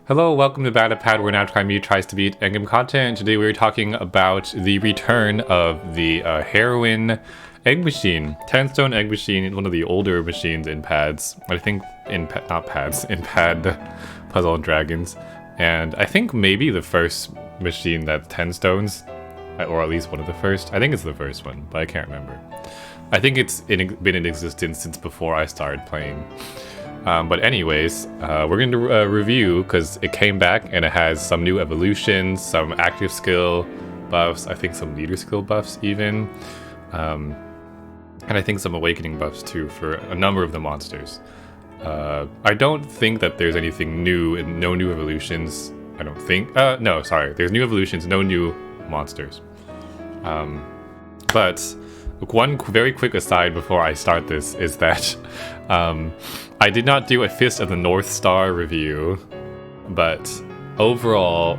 Hello, welcome to badatpad, where now Try tries to beat endgame content. Today we're talking about the return of the Heroine egg machine. 10 stone egg machine, one of the older machines in pads. I think in not pads, in pad Puzzle and Dragons. And I think maybe the first machine that's 10 stones, or at least one of the first. I think it's the first one, but I can't remember. I think it's been in existence since before I started playing. But anyways, we're going to review because it came back and it has some new evolutions, some active skill buffs, I think some leader skill buffs even, and I think some awakening buffs too for a number of the monsters. I don't think that there's anything new and no new evolutions. I don't think. No, sorry. There's new evolutions, no new monsters. But one very quick aside before I start this is that I did not do a Fist of the North Star review, but overall,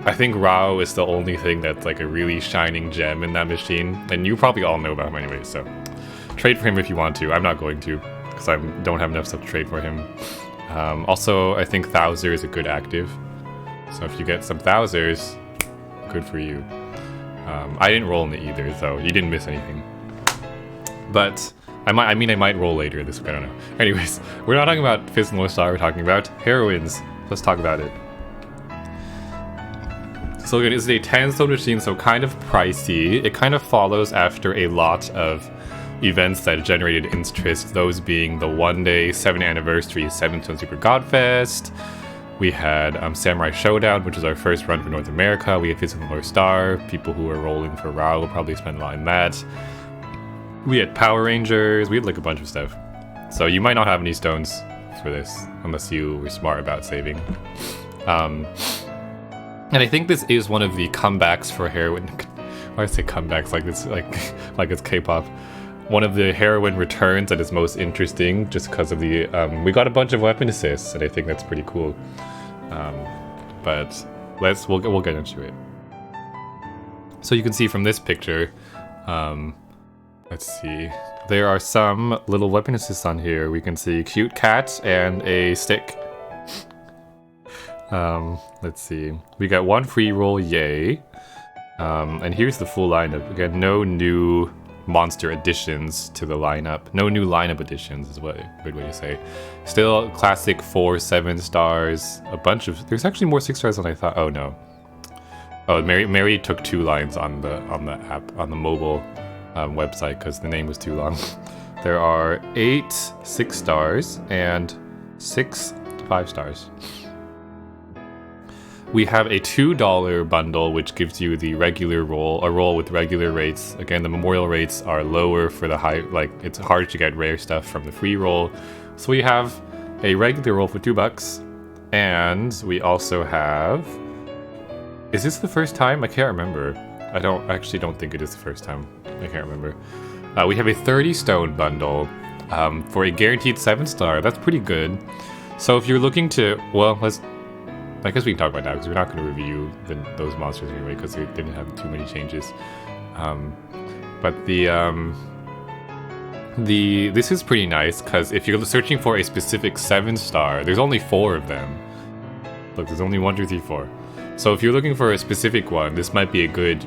I think Rao is the only thing that's like a really shining gem in that machine, and you probably all know about him anyway, so trade for him if you want to. I'm not going to, because I don't have enough stuff to trade for him. Also, I think Thouser is a good active, so if you get some Thousers, good for you. I didn't roll in it either, so you didn't miss anything. But I might roll later this week, I don't know. Anyways, we're not talking about Fist of the North Star, we're talking about Heroines. Let's talk about it. So again, it's a 10 stone machine, so kind of pricey. It kind of follows after a lot of events that generated interest, those being the 1-day 7th anniversary 7 Stone Super Godfest. We had Samurai Showdown, which is our first run for North America. We had Fist of the North Star. People who are rolling for Rao will probably spend a lot on that. We had Power Rangers. We had like a bunch of stuff. So you might not have any stones for this unless you were smart about saving. And I think this is one of the comebacks for Heroine. Why I say comebacks like it's like it's K-pop. One of the Heroine returns that is most interesting, just because of the we got a bunch of weapon assists, and I think that's pretty cool. But we'll get into it. So you can see from this picture, let's see, there are some little weapon assists on here. We can see cute cat and a stick. Let's see, we got one free roll, yay. And here's the full lineup. Again, no new monster additions to the lineup. No new lineup additions is what a good way to say. Still classic 4 7 stars. A bunch of, there's actually more 6 stars than I thought. Oh no. Oh, Mary took 2 lines on the app, on the mobile website, because the name was too long. There are 8 6 stars and 6 5 stars. We have a $2 bundle, which gives you the regular roll, a roll with regular rates. Again, the memorial rates are lower for the high, like it's hard to get rare stuff from the free roll. So we have a regular roll for $2, and we also have, is this the first time? I can't remember. I don't think it is the first time. I can't remember. We have a 30 stone bundle for a guaranteed 7 star. That's pretty good. So if you're looking to, well, I guess we can talk about that because we're not going to review those monsters anyway because they didn't have too many changes. But this is pretty nice because if you're searching for a specific 7 star, there's only 4 of them. Look, there's only 1, 2, 3, 4. So if you're looking for a specific one, this might be a good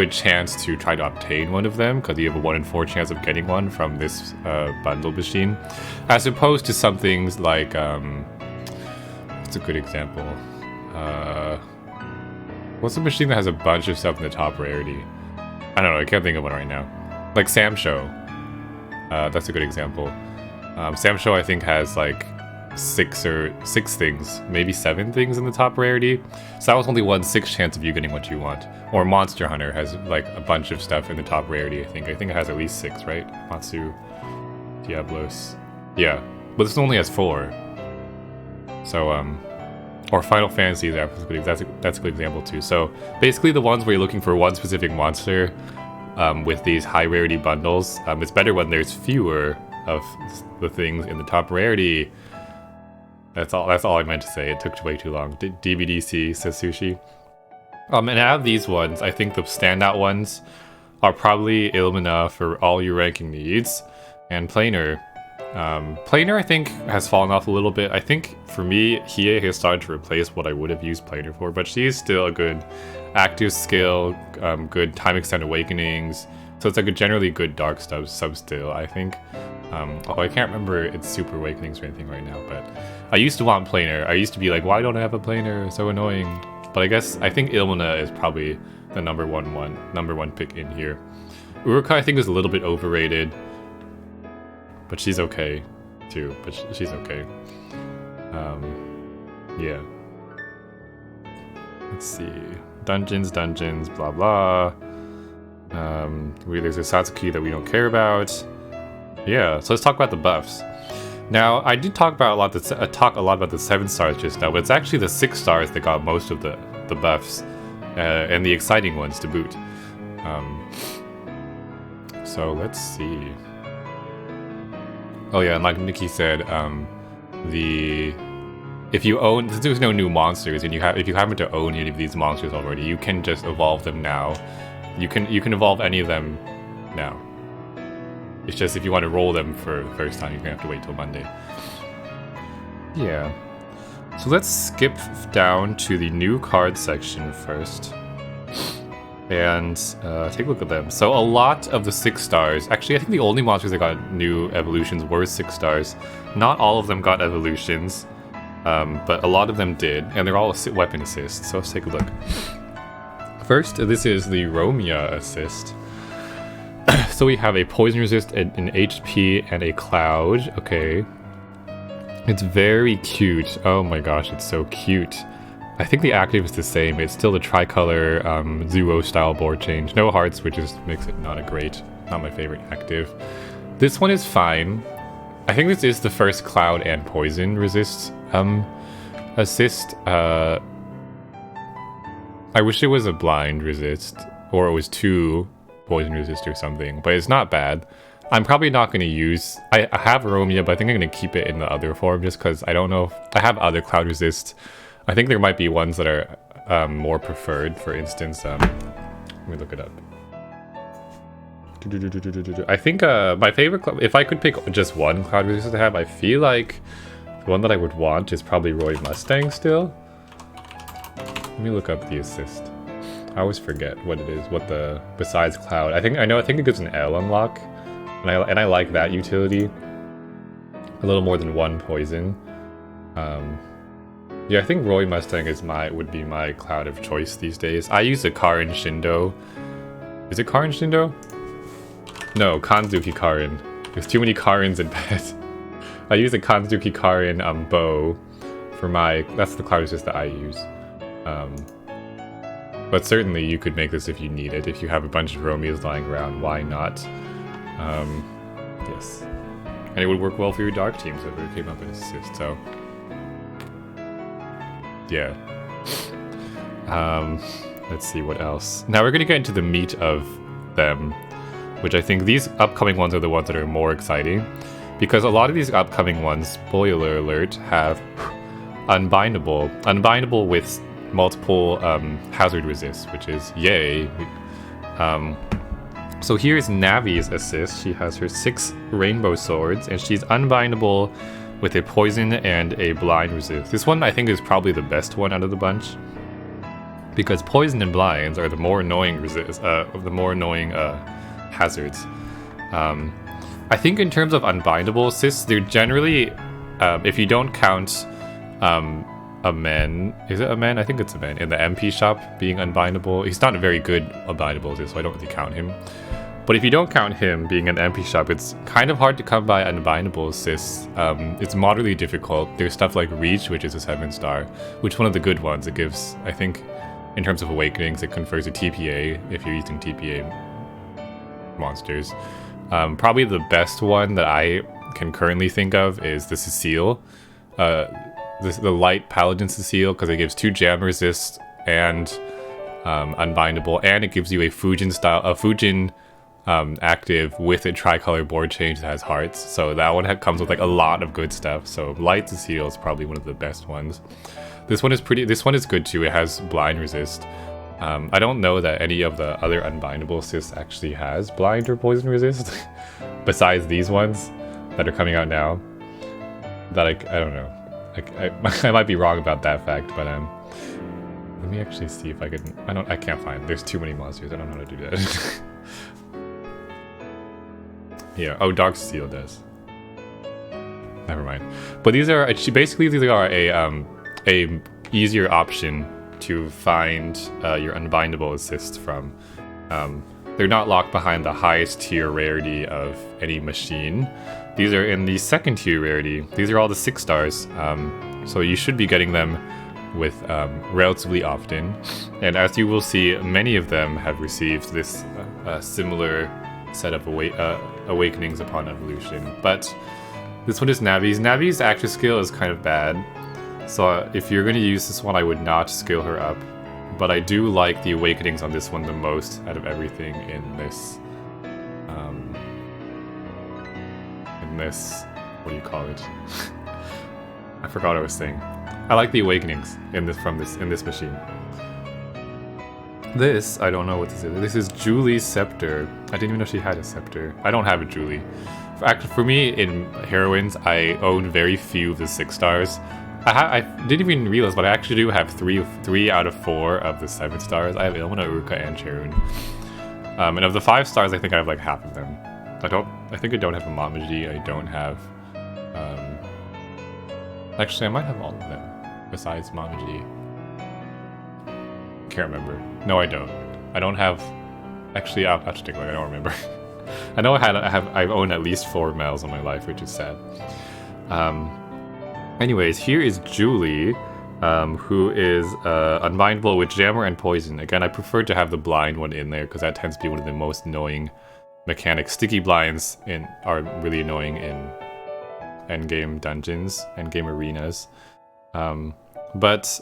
chance to try to obtain one of them because you have a 1 in 4 chance of getting one from this bundle machine, as opposed to some things like what's a good example? What's a machine that has a bunch of stuff in the top rarity? I don't know, I can't think of one right now. Like Sam Show. That's a good example. Sam Show I think has like 6 things, maybe 7 things in the top rarity. So that was only 1/6 chance of you getting what you want. Or Monster Hunter has like a bunch of stuff in the top rarity, I think. I think it has at least 6, right? Matsu, Diablos. Yeah, but this only has 4. So, or Final Fantasy, that's a good example too. So basically the ones where you're looking for one specific monster with these high rarity bundles, it's better when there's fewer of the things in the top rarity. That's all I meant to say. It took way too long. DBDC, says Sushi. And out of these ones, I think the standout ones are probably Illumina for all your ranking needs, and Planar Planer, I think, has fallen off a little bit. I think, for me, Hiei has started to replace what I would have used Planer for, but she is still a good active skill, good time extend awakenings, so it's like a generally good dark sub still, I think. Although I can't remember its super awakenings or anything right now, but I used to want Planer. I used to be like, why don't I have a Planer? It's so annoying. But I think Ilmuna is probably the number one pick in here. Uruka, I think, is a little bit overrated, but she's okay too. But she's okay. Yeah. Let's see. Dungeons, blah blah. There's a Satsuki that we don't care about. Yeah, so let's talk about the buffs. Now, I did talk a lot about the 7 stars just now, but it's actually the 6 stars that got most of the buffs, and the exciting ones to boot. So let's see. Oh yeah, and like Nikki said, if you own, since there's no new monsters, and if you happen to own any of these monsters already, you can just evolve them now. You can evolve any of them now. It's just if you want to roll them for the first time, you're gonna have to wait till Monday. Yeah. So let's skip down to the new card section first. And take a look at them. So a lot of the 6 stars, actually I think the only monsters that got new evolutions were 6 stars. Not all of them got evolutions, but a lot of them did, and they're all weapon assists, so let's take a look. First, this is the Romia assist. So we have a poison resist, an HP, and a cloud. Okay. It's very cute. Oh my gosh, it's so cute. I think the active is the same. It's still the tricolor Zuo style board change. No hearts, which makes it not my favorite active. This one is fine. I think this is the first cloud and poison resist assist. I wish it was a blind resist, or it was 2 poison resist or something, but it's not bad. I'm probably not going to use... I have Romia, but I think I'm going to keep it in the other form just because I don't know if... I have other cloud resist. I think there might be ones that are more preferred. For instance, let me look it up. I think my favorite... if I could pick just one cloud resist to have, I feel like the one that I would want is probably Roy Mustang still. Let me look up the assist. I always forget what it is, besides cloud. I think it gives an L unlock, and I like that utility. A little more than 1 poison. Yeah, I think Roy Mustang would be my cloud of choice these days. I use a Karin Shindo. Is it Karin Shindo? No, Kanzuki Karin. There's too many Karins in pet. I use a Kanzuki Karin bow for that's the cloud assist that I use. But certainly you could make this if you need it. If you have a bunch of Romeos lying around, why not? Yes. And it would work well for your dark team, so if it came up as assist, so... yeah. Let's see what else. Now we're gonna get into the meat of them, which I think these upcoming ones are the ones that are more exciting. Because a lot of these upcoming ones, spoiler alert, have unbindable. Unbindable with multiple hazard resists, which is yay. So here's Navi's assist. She has her 6 rainbow swords, and she's unbindable with a poison and a blind resist. This one I think is probably the best one out of the bunch, because poison and blinds are the more annoying hazards. I think in terms of unbindable assists, they're generally, if you don't count Amen, is it Amen? I think it's Amen, in the MP shop being unbindable. He's not a very good unbindable assist, so I don't really count him. But if you don't count him being an MP shop, it's kind of hard to come by unbindable assists. It's moderately difficult. There's stuff like Reach, which is a 7-star, which is one of the good ones. It gives, I think, in terms of awakenings, it confers a TPA if you're using TPA monsters. Probably the best one that I can currently think of is the Cecile. The light paladin Cecile, because it gives 2 jam resists and unbindable, and it gives you a Fujin active with a tricolor board change that has hearts. So that one comes with like a lot of good stuff. So light Cecile is probably one of the best ones. This one is good too. It has blind resist. I don't know that any of the other unbindable assists actually has blind or poison resist besides these ones. that are coming out now. That I don't know. I might be wrong about that fact, but let me actually see if I can. I can't find. There's too many monsters. I don't know how to do that. Yeah. Oh, Dark Steel does. Never mind. But these are basically a easier option to find your unbindable assists from. They're not locked behind the highest tier rarity of any machine. These are in the second tier rarity. These are all the 6 stars. So you should be getting them with relatively often. And as you will see, many of them have received this similar set of awakenings upon evolution. But this one is Navi's. Navi's active skill is kind of bad. So if you're going to use this one, I would not scale her up. But I do like the awakenings on this one the most out of everything in this. What do you call it? I forgot what I was saying. I like the awakenings in this machine. This, I don't know what this is. This is Julie's scepter. I didn't even know she had a scepter. I don't have a Julie. Actually, for me in Heroines, I own very few of the 6 stars. I didn't even realize, but I actually do have 3 out of 4 of the 7 stars. I have Ilmina, Uruka, and Cherun. And of the 5 stars, I think I have like half of them. I think I don't have a Mamaji. I don't have. Actually, I might have all of them besides Mamaji. Can't remember. No, I don't. I don't have. Actually, I'll have to take a look. I don't remember. I know I've owned at least 4 males in my life, which is sad. Anyways, here is Julie, who is unbindable with Jammer and Poison. Again, I prefer to have the blind one in there because that tends to be one of the most annoying mechanics. Sticky blinds are really annoying in endgame dungeons, endgame arenas. But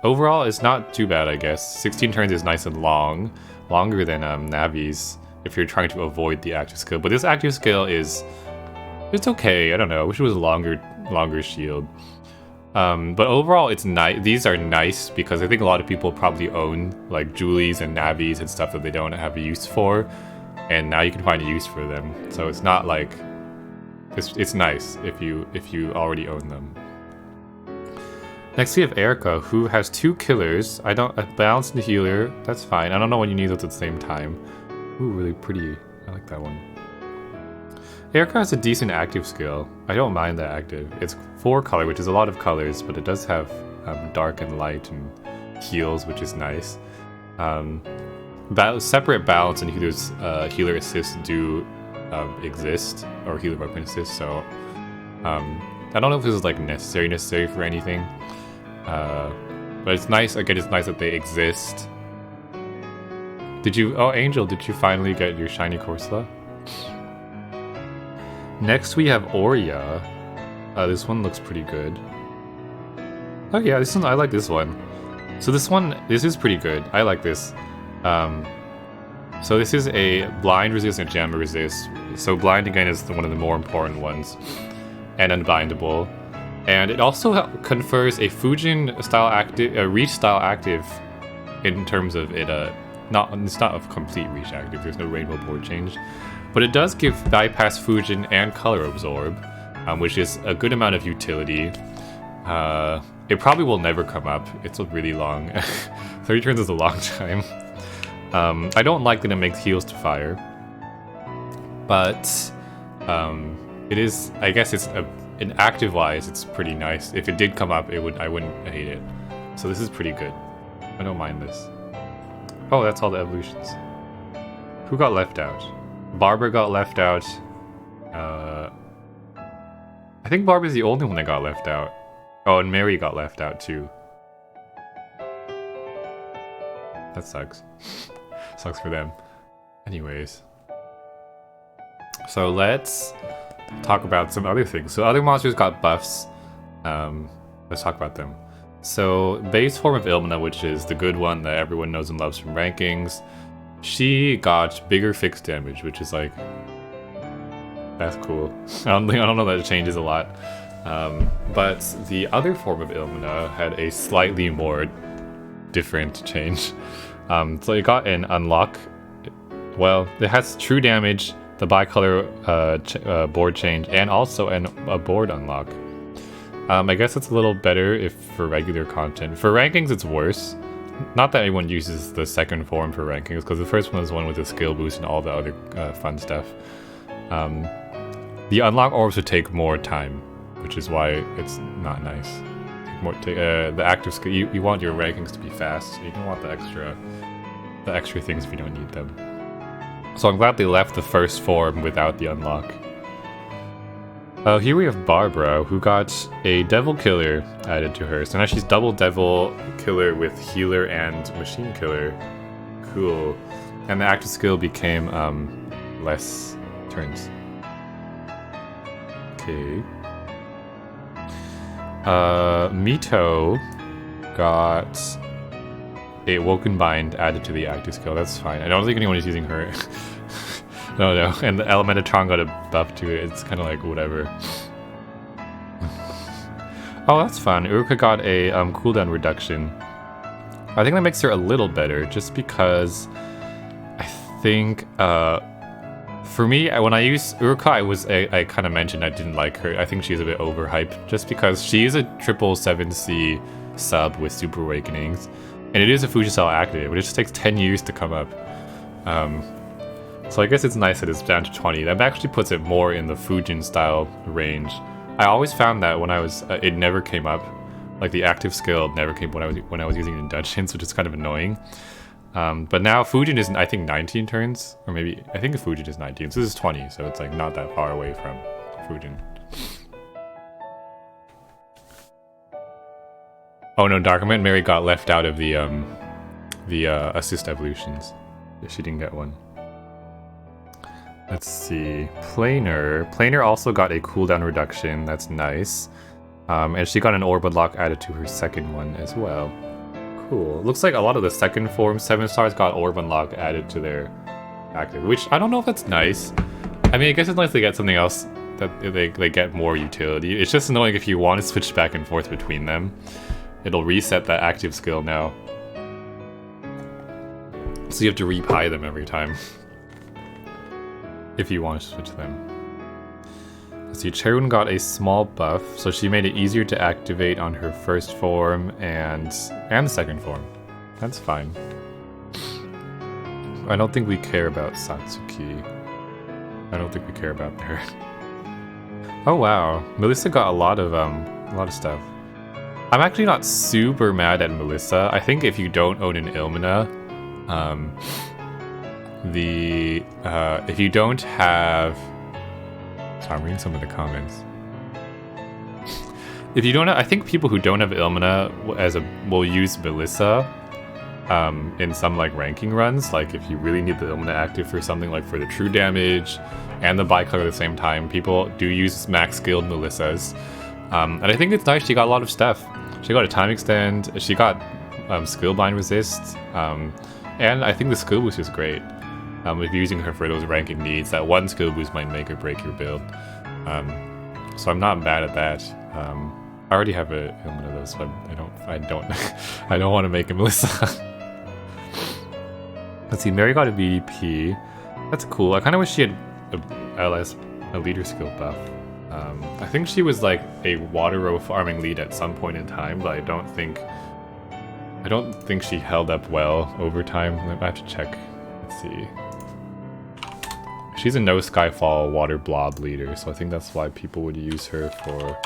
overall, it's not too bad, I guess. 16 turns is nice and long, longer than Navi's if you're trying to avoid the active skill. But this active skill it's okay. I don't know. I wish it was a longer shield. But overall, it's nice. These are nice because I think a lot of people probably own like Julies and Navis and stuff that they don't have a use for, and now you can find a use for them. So it's not like it's nice if you already own them. Next we have Erica, who has 2 killers. A balance and a healer. That's fine. I don't know when you need those at the same time. Ooh, really pretty. I like that one. Erica has a decent active skill. I don't mind that active. It's 4 color, which is a lot of colors, but it does have dark and light and heals, which is nice. Separate balance and healer assists do exist, or healer weapon assist, so I don't know if this is like necessary for anything. But it's nice, again, it's nice that they exist. Angel, did you finally get your shiny Corsola? Next we have Oreo. This one looks pretty good. Oh yeah, this one, I like this one. So this is pretty good. I like this. So this is a blind resist and jammer resist. So blind again is one of the more important ones. And unbindable. And it also confers a Fujin style active, a reach style active in terms of it, it's not a complete reach active, there's no rainbow board change. But it does give bypass Fujin and color absorb, which is a good amount of utility. It probably will never come up. It's really long. 30 turns is a long time. I don't like that it makes heals to fire. But it is, I guess it's in active wise, it's pretty nice. If it did come up, I wouldn't hate it. So this is pretty good. I don't mind this. Oh, that's all the evolutions. Who got left out? Barbara got left out. I think Barbara's the only one that got left out. Oh, and Mary got left out too. That sucks. Sucks for them. Anyways. So let's talk about some other things. So other monsters got buffs. Let's talk about them. So base form of Ilmina, which is the good one that everyone knows and loves from rankings, she got bigger fixed damage, which is like, that's cool. I don't know that it changes a lot. But the other form of Ilmina had a slightly more different change. So it got an unlock. Well, it has true damage the bicolor board change, and also a board unlock. I guess it's a little better if for regular content. For rankings, it's worse. Not that anyone uses the second form for rankings, because the first one is one with the skill boost and all the other fun stuff. The unlock orbs would take more time, which is why it's not nice. The active skill, you want your rankings to be fast, so you don't want the extra things if you don't need them. So I'm glad they left the first form without the unlock. Here we have Barbara, who got a Devil Killer added to her. So now she's double Devil Killer with Healer and Machine Killer. Cool. And the active skill became less turns. Okay. Mito got a Woken Bind added to the active skill. That's fine. I don't think anyone is using her. No. And the Elementatron got a buff to it. It's kind of like whatever. Oh, that's fun. Uruka got a cooldown reduction. I think that makes her a little better, just because I think for me, when I use Uruka, I kind of mentioned I didn't like her. I think she's a bit overhyped, just because she is a 777C sub with Super Awakenings, and it is a Fujisawa active, but it just takes 10 years to come up. So I guess it's nice that it's down to 20. That actually puts it more in the Fujin style range. I always found that when I was, it never came up. Like the active skill never came when I was using it in dungeons, which is kind of annoying. But now Fujin is, I think, 19 turns, or maybe, I think Fujin is 19, so this is 20, so it's like not that far away from Fujin. Oh no, Darkman Mary got left out of the assist evolutions. She didn't get one. Let's see, Planer also got a cooldown reduction, that's nice. And she got an Orb Unlock added to her second one as well. Cool. Looks like a lot of the second form 7 stars got Orb Unlock added to their active, which I don't know if that's nice. I mean, I guess it's nice to get something else that they get more utility. It's just annoying if you want to switch back and forth between them. It'll reset that active skill now. So you have to repie them every time. If you want to switch them. Let's see, Cherun got a small buff, so she made it easier to activate on her first form and the second form. That's fine. I don't think we care about Satsuki. I don't think we care about her. Oh wow, Melissa got a lot of stuff. I'm actually not super mad at Melissa. I think if you don't own an Ilmina, if you don't have, so I'm reading some of the comments. If you don't have, I think people who don't have Ilmina will use Melissa in some like ranking runs. Like if you really need the Ilmina active for something like for the true damage and the bicolor at the same time, people do use max skilled Melissas. And I think it's nice, she got a lot of stuff. She got a time extend, she got skill bind resist, and I think the skill boost is great. If you're using her for those ranking needs, that one skill boost might make or break your build. So I'm not mad at that. I already have one of those, so I don't want to make a Melissa. Let's see, Mary got a VDP. That's cool. I kind of wish she had a leader skill buff. I think she was like a water row farming lead at some point in time, but I don't think she held up well over time. I have to check. Let's see. She's a no Skyfall water blob leader, so I think that's why people would use her for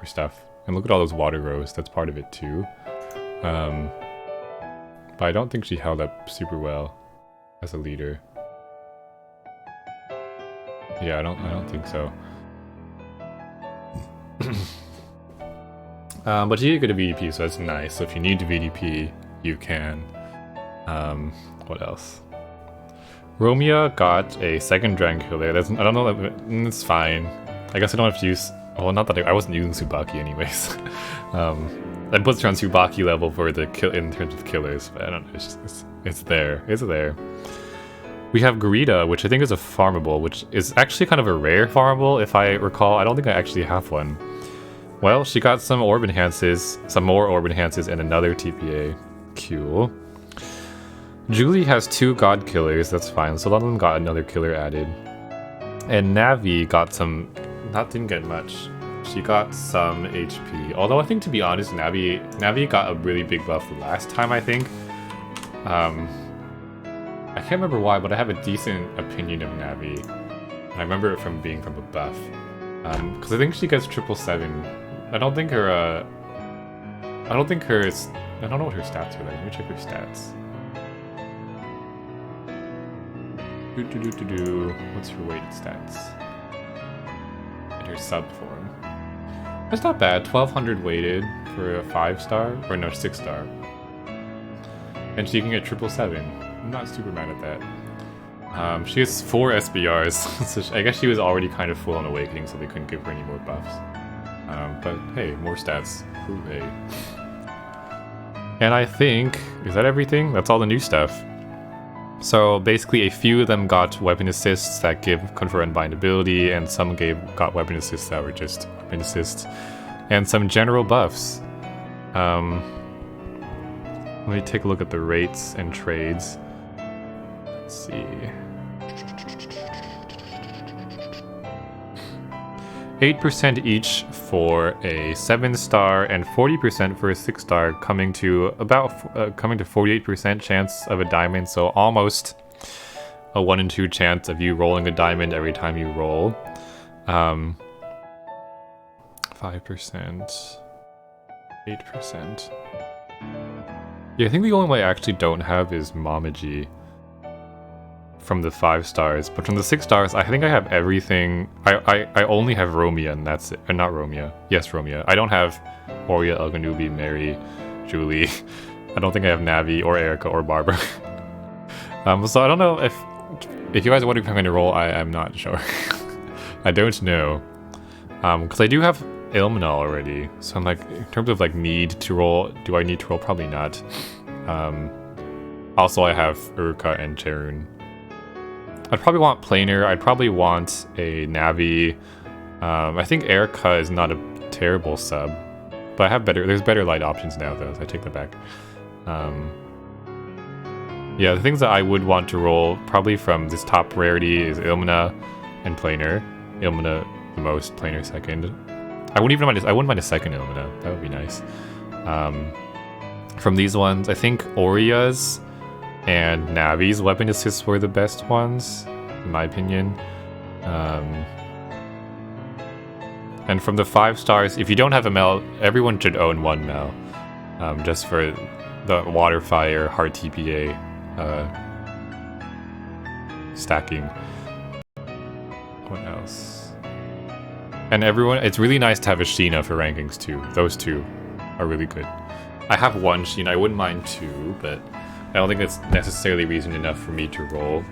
stuff. And look at all those water rows, that's part of it too. But I don't think she held up super well as a leader. Yeah, I don't think so. But she did get a VDP, so that's nice. So if you need to VDP, you can. What else? Romeo got a second Dragon Killer. I don't know, it's fine. I guess I don't have to use, well, not that I wasn't using Tsubaki anyways. That puts her on Tsubaki level for the kill in terms of killers, but I don't know, it's there. We have Garita, which I think is a farmable, which is actually kind of a rare farmable, if I recall. I don't think I actually have one. Well, she got some orb enhances, some more orb enhances, and another TPA. Cool. Julie has 2 god killers, that's fine. So a lot of them got another killer added. And Navi got some, didn't get much. She got some HP. Although I think, to be honest, Navi got a really big buff last time, I think. I can't remember why, but I have a decent opinion of Navi. And I remember it from being from a buff. Because I think she gets 777. I don't know what her stats are like. Let me check her stats. What's her weighted stats? And her sub form. That's not bad. 1200 weighted for a 5-star, or no, 6-star. And she can get 777. I'm not super mad at that. She has 4 SBRs, so I guess she was already kind of full on Awakening, so they couldn't give her any more buffs. But hey, more stats. Hooray. And I think, is that everything? That's all the new stuff. So basically a few of them got weapon assists that confer unbind ability, and some got weapon assists that were just weapon assists, and some general buffs. Let me take a look at the rates and trades. Let's see. 8% each for a 7-star and 40% for a 6-star, coming to 48% chance of a diamond, so almost a 1 in 2 chance of you rolling a diamond every time you roll. 5%, 8%. Yeah, I think the only one I actually don't have is Momaji from the 5 stars, but from the 6 stars, I think I have everything. I only have Romia, and that's it. Not Romia. Yes, Romia. I don't have Oreo, Elganubi, Mary, Julie. I don't think I have Navi or Erica or Barbara. So I don't know if you guys are wondering if I'm going to roll. I'm not sure. I don't know. Because I do have Ilmina already, so I'm like, in terms of like need to roll, do I need to roll? Probably not. Also, I have Urka and Cherun. I'd probably want Planer. I'd probably want a Navi. I think Erica is not a terrible sub, but I have there's better light options now though, so I take that back. Yeah, the things that I would want to roll probably from this top rarity is Ilmina and Planer. Ilmina the most, Planer second. I wouldn't mind a second Ilmina. That would be nice. From these ones, I think Oria's and Navi's weapon assists were the best ones, in my opinion. And from the 5 stars, if you don't have a Mel, everyone should own 1 Mel. Just for the Water Fire, Hard TPA stacking. What else? And everyone, it's really nice to have a Sheena for rankings too. Those 2 are really good. I have 1 Sheena, I wouldn't mind 2, but I don't think that's necessarily reason enough for me to roll.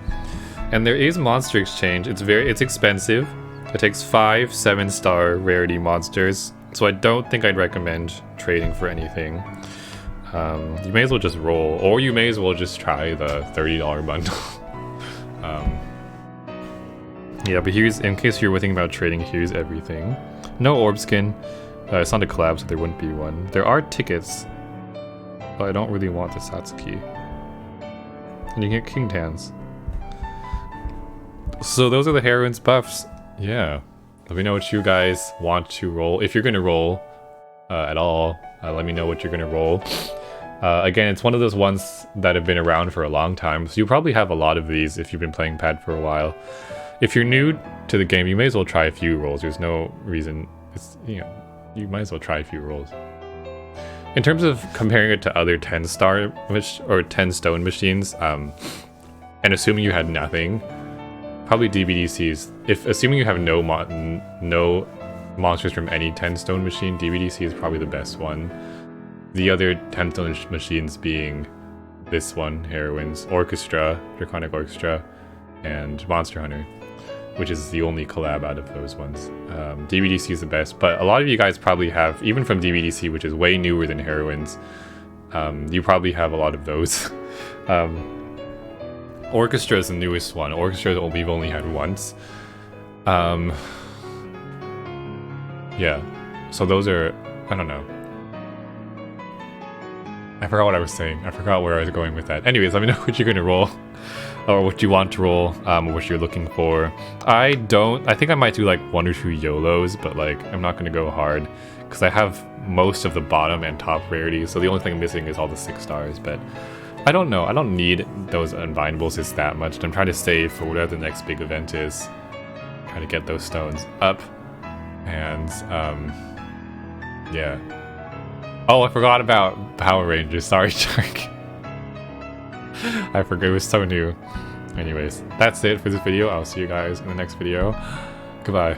And there is Monster Exchange. It's expensive. It takes 5 7-star rarity monsters, so I don't think I'd recommend trading for anything. You may as well just roll, or you may as well just try the $30 bundle. Yeah, but here's, in case you're thinking about trading, here's everything. No orb skin. It's not a collab, so there wouldn't be one. There are tickets, but I don't really want the Satsuki. And you can get King Tans. So those are the Heroines buffs. Yeah. Let me know what you guys want to roll. If you're going to roll at all, let me know what you're going to roll. Again, it's one of those ones that have been around for a long time, so you probably have a lot of these if you've been playing Pad for a while. If you're new to the game, you may as well try a few rolls. There's no reason. You might as well try a few rolls. In terms of comparing it to other 10-star or 10-stone machines, and assuming you had nothing, probably DBDCs. Assuming you have no monsters from any 10-stone machine, DBDC is probably the best one. The other 10-stone machines being this one, Heroines, Orchestra, Draconic Orchestra, and Monster Hunter, which is the only collab out of those ones. DBDC is the best, but a lot of you guys probably have, even from DBDC, which is way newer than Heroines, you probably have a lot of those. Orchestra is the newest one. Orchestra we've only had once. Yeah, so those are, I don't know. I forgot what I was saying. I forgot where I was going with that. Anyways, let me know what you're gonna roll. Or what you want to roll, or what you're looking for. I think I might do like 1 or 2 YOLOs, but like I'm not gonna go hard because I have most of the bottom and top rarities, so the only thing I'm missing is all the 6 stars, but I don't know. I don't need those unbindables just that much. I'm trying to save for whatever the next big event is. Trying to get those stones up. And yeah. Oh, I forgot about Power Rangers. Sorry, Shark. I forgot, it was so new. Anyways, that's it for this video. I'll see you guys in the next video. Goodbye.